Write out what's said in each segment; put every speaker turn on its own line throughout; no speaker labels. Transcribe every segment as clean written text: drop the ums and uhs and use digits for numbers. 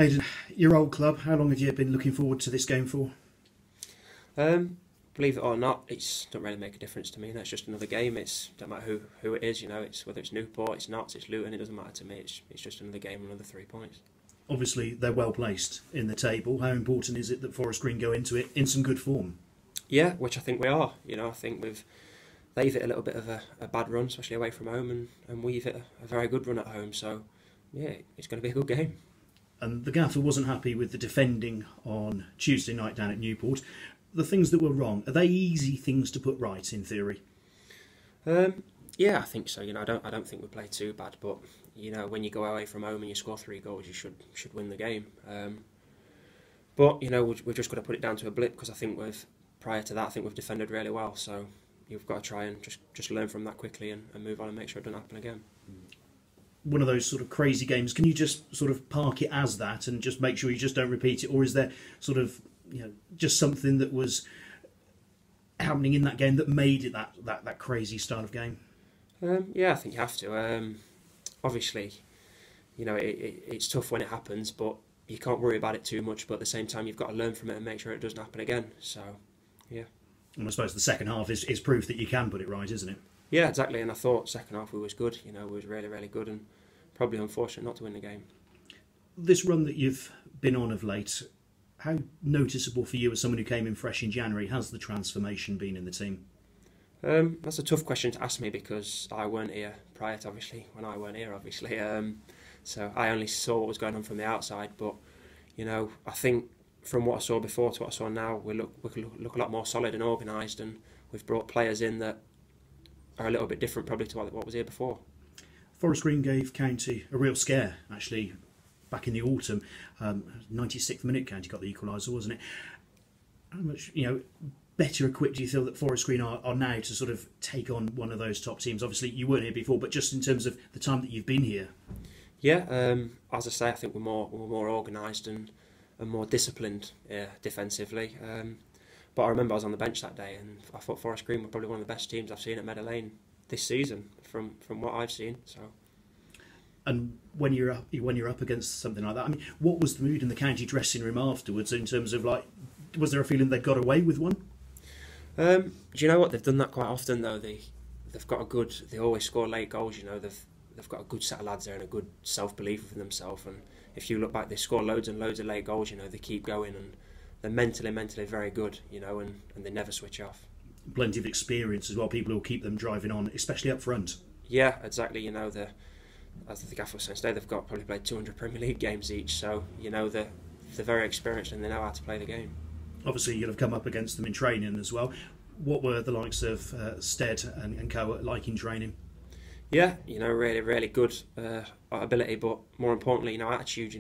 Haydn, your old club, how long have you been looking forward to this game for?
Believe it or not, it don't really make a difference to me. That's just another game. It's don't matter who it is. It's whether it's Newport, it's Notts, it's Luton. It doesn't matter to me. It's just another game, another 3 points.
Obviously, they're well placed in the table. How important is it that Forest Green go into it in some good form?
Yeah, which I think we are. I think they've hit a little bit of a bad run, especially away from home, and we've hit a very good run at home. So yeah, it's going to be a good game.
And the gaffer wasn't happy with the defending on Tuesday night down at Newport. The things that were wrong, are they easy things to put right in theory?
Yeah, I think so. I don't think we played too bad, but when you go away from home and you score 3 goals, you should win the game. But we've just got to put it down to a blip, because I think prior to that, I think we've defended really well. So you've got to try and just learn from that quickly and move on and make sure it doesn't happen again.
One of those sort of crazy games, can you just sort of park it as that and just make sure you just don't repeat it, or is there sort of just something that was happening in that game that made it that crazy style of game?
Yeah, I think you have to. Obviously, it's tough when it happens, but you can't worry about it too much. But at the same time, you've got to learn from it and make sure it doesn't happen again. So, yeah. And
I suppose the second half is proof that you can put it right, isn't it?
Yeah, exactly. And I thought second half we was good. We was really, really good, and probably unfortunate not to win the game.
This run that you've been on of late, how noticeable for you as someone who came in fresh in January has the transformation been in the team?
That's a tough question to ask me, because I weren't here prior to when I weren't here, obviously. So I only saw what was going on from the outside. But I think from what I saw before to what I saw now, we look a lot more solid and organised, and we've brought players in that are a little bit different probably to what was here before.
Forest Green gave County a real scare, actually, back in the autumn. 96th minute County got the equaliser, wasn't it? How much better equipped do you feel that Forest Green are now to sort of take on one of those top teams? Obviously, you weren't here before, but just in terms of the time that you've been here.
Yeah, as I say, I think we're more organised and more disciplined defensively. But I remember I was on the bench that day, and I thought Forest Green were probably one of the best teams I've seen at Meadow Lane this season, from what I've seen. So.
And when you're up against something like that, I mean, what was the mood in the county dressing room afterwards? In terms of was there a feeling they got away with one?
Do you know what? They've done that quite often though. They've got they always score late goals. They've got a good set of lads there and a good self-belief within themselves. And if you look back, they score loads and loads of late goals. They keep going, and they're mentally very good. And they never switch off. Plenty
of experience as well. People who will keep them driving on, especially up front.
Yeah, exactly. As the gaffer was saying today, they've probably played 200 Premier League games each. So they're very experienced and they know how to play the game.
Obviously, you'll have come up against them in training as well. What were the likes of Stead and Co like in training?
Yeah, really, really good ability, but more importantly, attitude.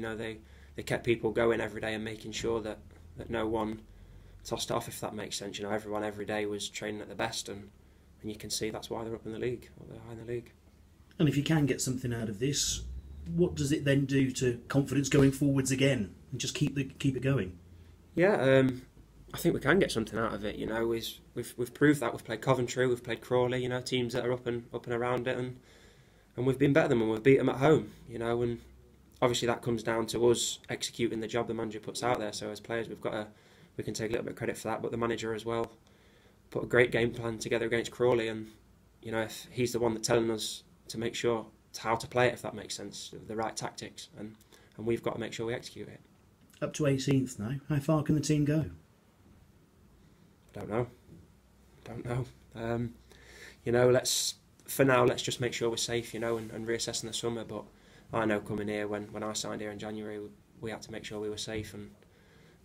They kept people going every day and making sure that no one tossed off, if that makes sense. Everyone every day was training at the best, and you can see that's why they're up in the league, or they're high in the league.
And if you can get something out of this, what does it then do to confidence going forwards again, and just keep it going?
Yeah, I think we can get something out of it. We've proved that. We've played Coventry, we've played Crawley. Teams that are up and around it, and we've been better than them. We've beat them at home. And obviously that comes down to us executing the job the manager puts out there. So as players, we can take a little bit of credit for that, but the manager as well put a great game plan together against Crawley, and if he's the one that's telling us to make sure how to play it, if that makes sense, the right tactics, and we've got to make sure we execute it.
Up to 18th now. How far can the team go?
Don't know. For now, let's just make sure we're safe, and reassess in the summer. But I know coming here, when I signed here in January, we had to make sure we were safe, and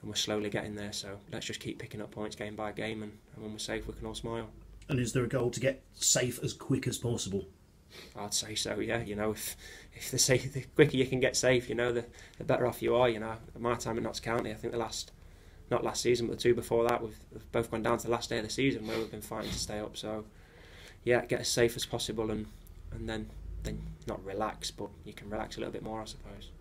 we're slowly getting there. So let's just keep picking up points game by game, and when we're safe, we can all smile.
And is there a goal to get safe as quick as possible?
I'd say so, yeah. If the quicker you can get safe, the better off you are. At my time at Notts County, I think not last season, but the 2 before that, we've both gone down to the last day of the season where we've been fighting to stay up. So, yeah, get as safe as possible, and then not relax, but you can relax a little bit more, I suppose.